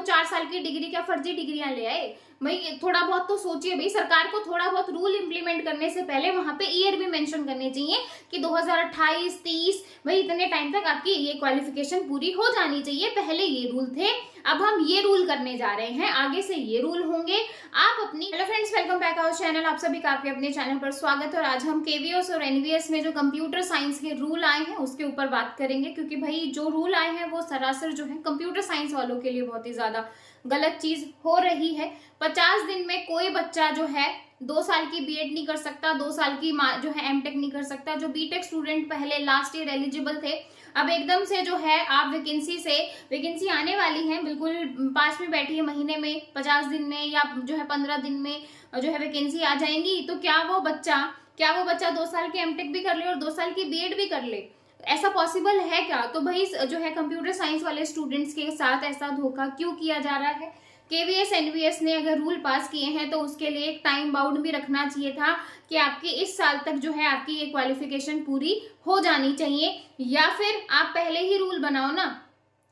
वो 4 साल की डिग्री क्या फर्जी डिग्रियां ले आए। भाई थोड़ा बहुत तो सोचिए भाई, सरकार को थोड़ा बहुत रूल इंप्लीमेंट करने से पहले वहां पे ईयर भी मेंशन करने चाहिए कि 2028 30 भाई इतने टाइम तक आपकी ये क्वालिफिकेशन पूरी हो जानी चाहिए। पहले ये रूल थे, अब हम ये रूल करने जा रहे हैं, आगे से ये रूल होंगे। आप अपनी hello friends, welcome back our channel. आप सभी का आपके अपने चैनल पर स्वागत है। और आज हम केवीएस और एनवीएस में जो कंप्यूटर साइंस के रूल आए हैं उसके ऊपर बात करेंगे, क्योंकि भाई जो रूल आए हैं वो सरासर जो है कंप्यूटर साइंस वालों के लिए बहुत ही ज्यादा गलत चीज हो रही है। 50 दिन में कोई बच्चा जो है 2 साल की बीएड नहीं कर सकता, 2 साल की जो है एमटेक नहीं कर सकता। जो बीटेक स्टूडेंट पहले लास्ट ईयर एलिजिबल थे, अब एकदम से जो है आप वैकेंसी आने वाली है, बिल्कुल पास में बैठी है, महीने में 50 दिन में या जो है 15 दिन में जो है वैकेंसी आ जाएंगी। तो क्या वो बच्चा 2 साल की एमटेक भी कर ले और 2 साल की बीएड भी कर ले? ऐसा पॉसिबल है क्या? तो भाई जो है कंप्यूटर साइंस वाले स्टूडेंट्स के साथ ऐसा धोखा क्यों किया जा रहा है? केवीएस एनवीएस ने अगर रूल पास किए हैं तो उसके लिए एक टाइम बाउंड भी रखना चाहिए था कि आपकी इस साल तक जो है आपकी ये क्वालिफिकेशन पूरी हो जानी चाहिए, या फिर आप पहले ही रूल बनाओ ना।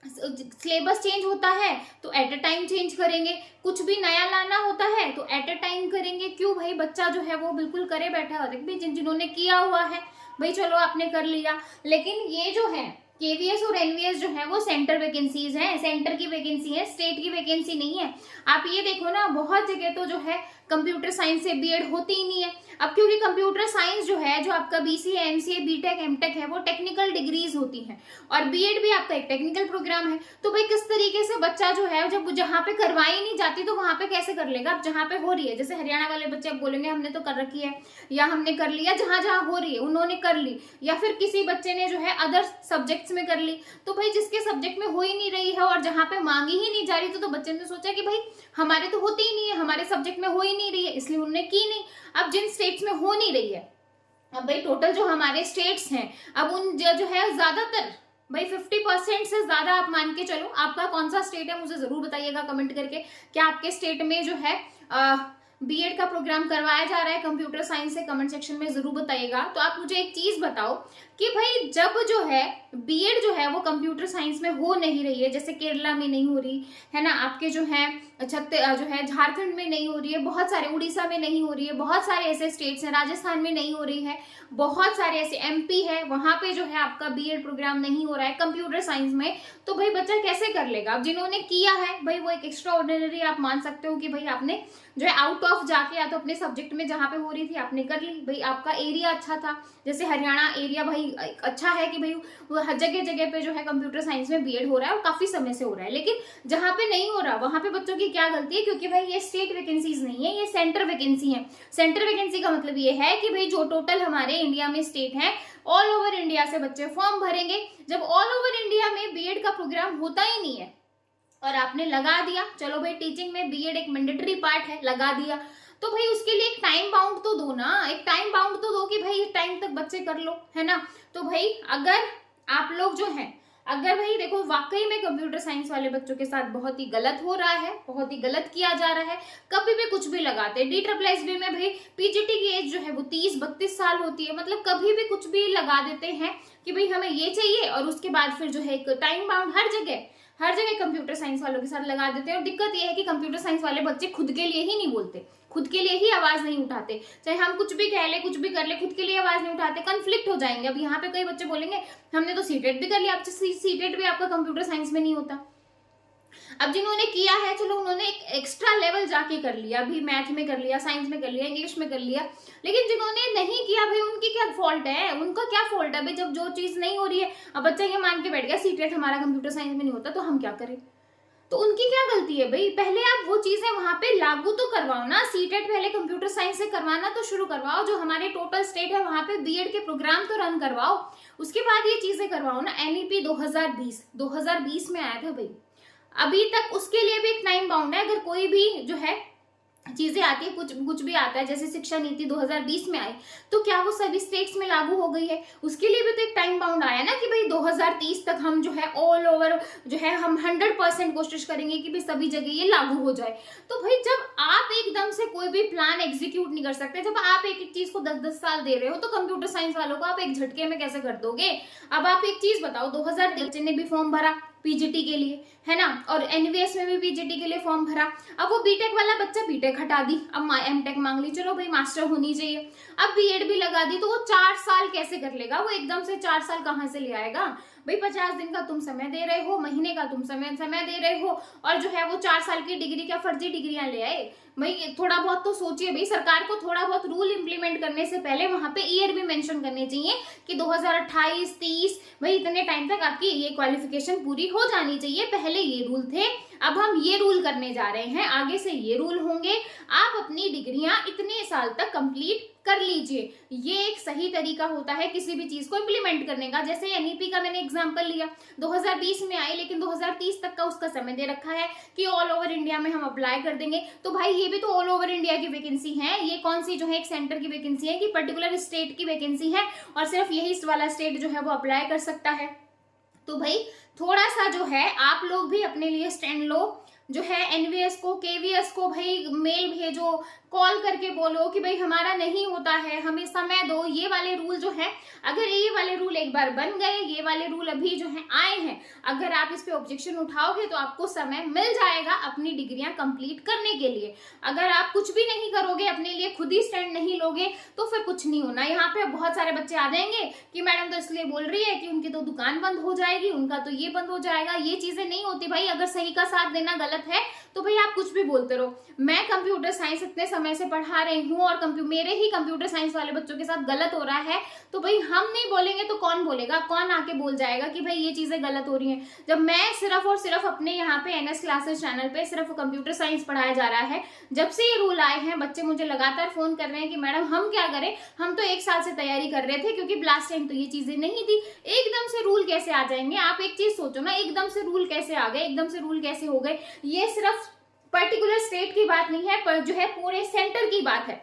सिलेबस चेंज होता है तो एट अ टाइम चेंज करेंगे, कुछ भी नया लाना होता है तो एट अ टाइम करेंगे। क्यों भाई बच्चा जो है वो बिल्कुल करे बैठा है। भाई जिन्होंने किया हुआ है भाई चलो आपने कर लिया, लेकिन ये जो है केवीएस और एनवीएस जो है वो सेंटर वैकेंसीज हैं, सेंटर की वैकेंसी है, स्टेट की वैकेंसी नहीं है। आप ये देखो ना, बहुत जगह तो जो है कंप्यूटर साइंस से बीएड होती ही नहीं है। अब क्योंकि कंप्यूटर साइंस जो है, जो आपका बीसीए एमसीए बीटेक एमटेक है, वो टेक्निकल डिग्रीज होती हैं और बीएड भी आपका एक टेक्निकल प्रोग्राम है। तो भाई किस तरीके से बच्चा जो है जब जहाँ पे करवाई नहीं जाती तो वहां पे कैसे कर लेगा? अब जहाँ पे हो रही है, जैसे हरियाणा वाले बच्चे अब बोलेंगे हमने तो कर रखी है या हमने कर लिया, जहां जहां हो रही है उन्होंने कर ली, या फिर किसी बच्चे ने जो है अदर सब्जेक्ट्स में कर ली। तो भाई जिसके सब्जेक्ट में हो ही नहीं रही है और जहाँ पे मांगी ही नहीं जा रही, तो बच्चे ने सोचा कि भाई हमारे तो होती ही नहीं है, हमारे सब्जेक्ट में हो ही नहीं रही है, इसलिए उन्होंने की नहीं। अब जिन स्टेट्स में हो नहीं रही है, अब भाई टोटल जो हमारे स्टेट्स हैं, अब उन जो है ज्यादातर भाई 50% से ज्यादा आप मान के चलो। आपका कौन सा स्टेट है मुझे जरूर बताइएगा कमेंट करके, क्या आपके स्टेट में जो है बीएड का प्रोग्राम करवाया जा रहा है कंप्यूटर साइंस से? कमेंट सेक्शन में जरूर बताइएगा। तो आप मुझे एक चीज बताओ कि भाई जब जो है बीएड जो है वो कंप्यूटर साइंस में हो नहीं रही है, जैसे केरला में नहीं हो रही है ना, आपके जो है जो है झारखंड में नहीं हो रही है, बहुत सारे उड़ीसा में नहीं हो रही है, बहुत सारे ऐसे स्टेट्स हैं, राजस्थान में नहीं हो रही है, बहुत सारे ऐसे एमपी है वहां पे जो है आपका बीएड प्रोग्राम नहीं हो रहा है कंप्यूटर साइंस में, तो भाई बच्चा कैसे कर लेगा? अब जिन्होंने किया है भाई वो एक एक्स्ट्रा ऑर्डिनरी आप मान सकते हो कि भाई आपने जो है आउट ऑफ जाके या तो अपने सब्जेक्ट में जहां पे हो रही थी आपने कर ली। भाई आपका एरिया अच्छा था, जैसे हरियाणा एरिया भाई अच्छा है कि भाई वो हर जगह जगह पे जो है कंप्यूटर साइंस में बीएड हो रहा है और काफी समय से हो रहा है। लेकिन जहां पे नहीं हो रहा वहां पे बच्चों की क्या गलती है? क्योंकि भाई ये स्टेट वैकेंसीज नहीं है, ये सेंटर वैकेंसी है। सेंटर वैकेंसी का मतलब ये है कि भाई जो टोटल हमारे इंडिया में स्टेट है, ऑल ओवर इंडिया से बच्चे फॉर्म भरेंगे। जब ऑल ओवर इंडिया में बीएड का प्रोग्राम होता ही नहीं है और आपने लगा दिया, चलो भाई टीचिंग में बीएड एक मैंडेटरी पार्ट है, लगा दिया, तो भाई उसके लिए एक टाइम बाउंड तो दो ना, एक टाइम बाउंड तो दो कि भाई इस टाइम तक बच्चे कर लो, है ना। तो भाई अगर आप लोग जो है, अगर भाई देखो वाकई में कंप्यूटर साइंस वाले बच्चों के साथ बहुत ही गलत हो रहा है, बहुत ही गलत किया जा रहा है, कभी भी कुछ भी लगाते हैं। DSSB में भाई पीजीटी की एज जो है वो 30-32 साल होती है, मतलब कभी भी कुछ भी लगा देते हैं कि भाई हमें ये चाहिए, और उसके बाद फिर जो है एक टाइम बाउंड हर जगह कंप्यूटर साइंस वालों के साथ लगा देते हैं। और दिक्कत यह है कि कंप्यूटर साइंस वाले बच्चे खुद के लिए ही नहीं बोलते, खुद के लिए ही आवाज नहीं उठाते, चाहे हम कुछ भी कह ले कुछ भी कर ले, खुद के लिए आवाज नहीं उठाते, कन्फ्लिक्ट हो जाएंगे। अब यहाँ पे कई बच्चे बोलेंगे हमने तो सीटेट भी कर लिया, अब सीटेट भी आपका कंप्यूटर साइंस में नहीं होता। अब जिन्होंने किया है चलो उन्होंने एक एक्स्ट्रा लेवल जाके कर लिया, अभी मैथ में कर लिया, साइंस में कर लिया, इंग्लिश में कर लिया, लेकिन जिन्होंने नहीं किया भाई उनकी क्या फॉल्ट है? उनका क्या फॉल्ट है भाई? जब जो चीज नहीं हो रही है, अब बच्चा ये मान के बैठ गया सीटेट हमारा कंप्यूटर साइंस में नहीं होता तो हम क्या करें? तो उनकी क्या गलती है भाई? पहले आप वो चीजें वहां पे लागू तो करवाओ ना, सीटेट पहले कंप्यूटर साइंस से करवाना तो शुरू करवाओ, जो हमारे टोटल स्टेट है वहां पे बीएड के प्रोग्राम तो रन करवाओ, उसके बाद ये चीजें करवाओ ना। एनईपी 2020 में आया था भाई, अभी तक उसके लिए भी एक टाइम बाउंड है। अगर कोई भी जो है चीजें आती है, कुछ भी आता है, जैसे शिक्षा नीति 2020 में आई, तो क्या वो सभी स्टेट्स में लागू हो गई है? उसके लिए भी तो एक टाइम बाउंड आया ना कि भाई 2030 तक हम जो है ऑल ओवर जो है हम 100% कोशिश करेंगे कि भाई सभी जगह ये लागू हो जाए। तो भाई जब आप एकदम से कोई भी प्लान एग्जीक्यूट नहीं कर सकते, जब आप एक चीज को 10-10 साल दे रहे हो, तो कंप्यूटर साइंस वालों को आप एक झटके में कैसे कर दोगे? अब आप एक चीज बताओ, 2013 ने भी फॉर्म भरा, पीजीटी के लिए, है ना, और एनवीएस में भी पीजीटी के लिए फॉर्म भरा। अब वो बीटेक वाला बच्चा बीटेक हटा दी, अब एमटेक मांग ली, चलो भाई मास्टर होनी चाहिए, अब बीएड भी लगा दी, तो वो 4 साल कैसे कर लेगा? वो एकदम से 4 साल कहाँ से ले आएगा भाई? 50 दिन का तुम समय दे रहे हो, महीने का तुम समय दे रहे हो, और जो है वो 4 साल की डिग्री, क्या फर्जी डिग्रियां ले आए भाई? थोड़ा बहुत तो सोचिए भाई, सरकार को थोड़ा बहुत रूल इंप्लीमेंट करने से पहले वहां पे ईयर भी मेंशन करने चाहिए कि 2028, 30 भाई इतने टाइम तक आपकी ये क्वालिफिकेशन पूरी हो जानी चाहिए। पहले ये रूल थे, अब हम ये रूल करने जा रहे हैं, आगे से ये रूल होंगे, आप अपनी डिग्रियां इतने साल तक कंप्लीट कर लीजिए। ये एक सही तरीका होता है किसी भी चीज को इम्प्लीमेंट करने का। जैसे एनईपी का मैंने एग्जांपल लिया, 2020 में आई, लेकिन 2030 तक का उसका समय दे रखा है कि ऑल ओवर इंडिया में हम अप्लाई कर देंगे। तो भाई ये भी तो ऑल ओवर इंडिया की वैकेंसी है, ये कौन सी जो है एक सेंटर की वैकेंसी है कि पर्टिकुलर स्टेट की वैकेंसी है, और सिर्फ यही वाला स्टेट जो है वो अप्लाई कर सकता है। तो भाई थोड़ा सा जो है आप लोग भी अपने लिए स्टैंड लो, जो है एनवीएस को, केवीएस को भाई मेल भेजो, कॉल करके बोलो कि भाई हमारा नहीं होता है, हमें समय दो। ये वाले रूल जो है, अगर ये वाले रूल एक बार बन गए, ये वाले रूल अभी जो है आए हैं, अगर आप इस पे ऑब्जेक्शन उठाओगे तो आपको समय मिल जाएगा अपनी डिग्रियां कंप्लीट करने के लिए। अगर आप कुछ भी नहीं करोगे, अपने लिए खुद ही स्टैंड नहीं लोगे, तो फिर कुछ नहीं होना। यहाँ पे बहुत सारे बच्चे आ जाएंगे कि मैडम तो इसलिए बोल रही है कि उनकी तो दुकान बंद हो जाएगी, उनका तो ये बंद हो जाएगा। ये चीजें नहीं होती भाई, अगर सही का साथ देना गलत है तो भाई आप कुछ भी बोलते रहो। मैं कंप्यूटर साइंस इतने समय से पढ़ा रही हूँ, और मेरे ही कंप्यूटर साइंस वाले बच्चों के साथ गलत हो रहा है, तो भाई हम नहीं बोलेंगे तो कौन बोलेगा? कौन आके बोल जाएगा कि भाई ये चीजें गलत हो रही हैं? जब मैं सिर्फ और सिर्फ अपने यहाँ पे एनएस क्लासेस चैनल पे सिर्फ कंप्यूटर साइंस पढ़ाया जा रहा है, जब से ये रूल आए हैं बच्चे मुझे लगातार फोन कर रहे हैं कि मैडम हम क्या करें, हम तो 1 साल से तैयारी कर रहे थे, क्योंकि लास्ट टाइम तो ये चीजें नहीं थी, एकदम से रूल कैसे आ जाएंगे? आप एक चीज सोचो ना, एकदम से रूल कैसे आ गए, एकदम से रूल कैसे हो गए? ये सिर्फ पर्टिकुलर स्टेट की बात नहीं है, पर जो है पूरे सेंटर की बात है,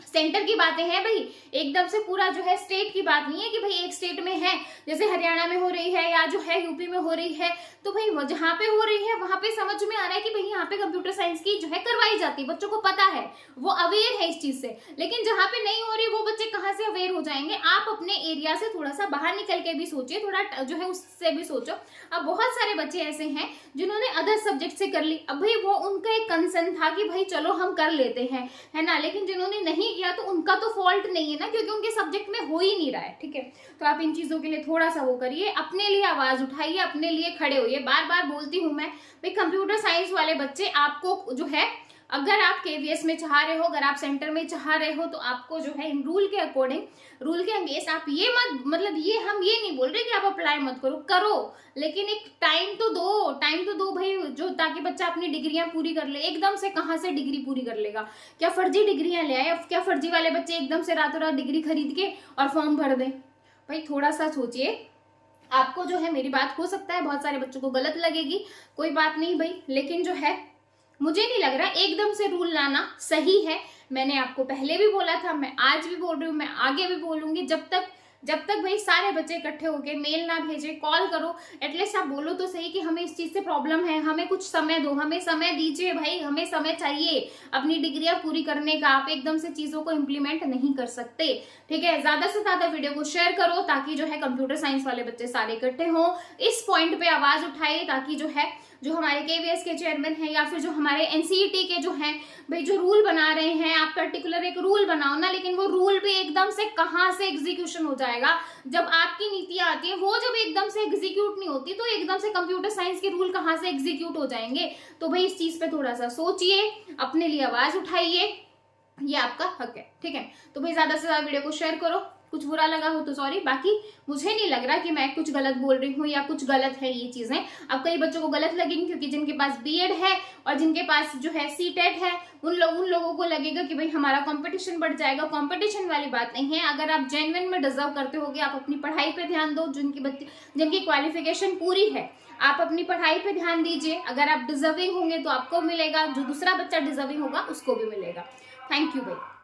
सेंटर की बातें हैं भाई, एकदम से पूरा जो है स्टेट की बात नहीं है कि भाई एक स्टेट में है, जैसे हरियाणा में हो रही है या जो है यूपी में हो रही है, तो भाई जहां पे हो रही है वहां पे समझ में आ रहा है कि भाई यहाँ पे कंप्यूटर साइंस की जो है करवाई जाती है, बच्चों को पता है, वो अवेयर है इस चीज से। लेकिन जहां पे नहीं हो रही, वो बच्चे कहाँ से अवेयर हो जाएंगे? आप अपने एरिया से थोड़ा सा बाहर निकल के भी सोचिए, थोड़ा जो है उससे भी सोचो। अब बहुत सारे बच्चे ऐसे हैं जिन्होंने अदर सब्जेक्ट से कर ली, अब भाई वो उनका एक कंसर्न था कि भाई चलो हम कर लेते हैं, है ना, लेकिन जिन्होंने नहीं किया तो उनका तो फॉल्ट नहीं है ना, क्योंकि उनके सब्जेक्ट में हो ही नहीं रहा है। ठीक है, तो आप इन चीजों के लिए थोड़ा सा वो करिए, अपने लिए आवाज उठाइए, अपने लिए खड़े होइए। बार बार बोलती हूँ मैं भाई, कंप्यूटर साइंस वाले बच्चे आपको जो है, अगर आप केवीएस में चाह रहे हो, अगर आप सेंटर में चाह रहे हो, तो आपको जो है इन रूल के अकॉर्डिंग, रूल के अंगेंस्ट आप ये मत, मतलब ये हम ये नहीं बोल रहे कि आप अप्लाई मत करो, करो, लेकिन एक टाइम तो दो भाई, जो ताकि बच्चा अपनी डिग्रियां पूरी कर ले। एकदम से कहाँ से डिग्री पूरी कर लेगा? क्या फर्जी डिग्रियां ले आए? क्या फर्जी वाले बच्चे एकदम से रातों रात डिग्री खरीद के और फॉर्म भर दें? भाई थोड़ा सा सोचिए। आपको जो है मेरी बात हो सकता है बहुत सारे बच्चों को गलत लगेगी, कोई बात नहीं भाई, लेकिन जो है मुझे नहीं लग रहा एकदम से रूल लाना सही है। मैंने आपको पहले भी बोला था, मैं आज भी बोल रही हूँ, मैं आगे भी बोलूंगी, जब तक भाई सारे बच्चे इकट्ठे होके मेल ना भेजे, कॉल करो, एटलीस्ट आप बोलो तो सही कि हमें इस चीज से प्रॉब्लम है, हमें कुछ समय दो, हमें समय दीजिए भाई, हमें समय चाहिए अपनी डिग्रियां पूरी करने का। आप एकदम से चीजों को इम्प्लीमेंट नहीं कर सकते। ठीक है, ज्यादा से ज्यादा वीडियो को शेयर करो ताकि जो है कंप्यूटर साइंस वाले बच्चे सारे इकट्ठे हों, इस पॉइंट पे आवाज उठाए, ताकि जो है जो हमारे केवीएस के चेयरमैन हैं या फिर जो हमारे एनसीईटी के जो हैं भाई, जो रूल बना रहे हैं, आप पर्टिकुलर एक रूल बनाओ ना, लेकिन वो रूल भी एकदम से कहाँ से एग्जीक्यूशन हो जाएगा? जब आपकी नीतियां आती है, वो जब एकदम से एग्जीक्यूट नहीं होती, तो एकदम से कंप्यूटर साइंस के रूल कहाँ से एग्जीक्यूट हो जाएंगे? तो भाई इस चीज पे थोड़ा सा सोचिए, अपने लिए आवाज उठाइए, ये आपका हक है। ठीक है, तो भाई ज्यादा से ज्यादा वीडियो को शेयर करो। कुछ बुरा लगा हो तो सॉरी, बाकी मुझे नहीं लग रहा कि मैं कुछ गलत बोल रही हूँ या कुछ गलत है ये चीजें। अब कई बच्चों को गलत लगेंगी, क्योंकि जिनके पास बीएड है और जिनके पास जो है सीटेट है, उन लोगों को लगेगा कि भाई हमारा कंपटीशन बढ़ जाएगा। कंपटीशन वाली बात नहीं है। अगर आप जेन्युइन में डिजर्व करते होगे, आप अपनी पढ़ाई पे ध्यान दो। जिनकी क्वालिफिकेशन पूरी है, आप अपनी पढ़ाई पे ध्यान दीजिए। अगर आप डिजर्विंग होंगे तो आपको मिलेगा, जो दूसरा बच्चा डिजर्विंग होगा उसको भी मिलेगा। थैंक यू भाई।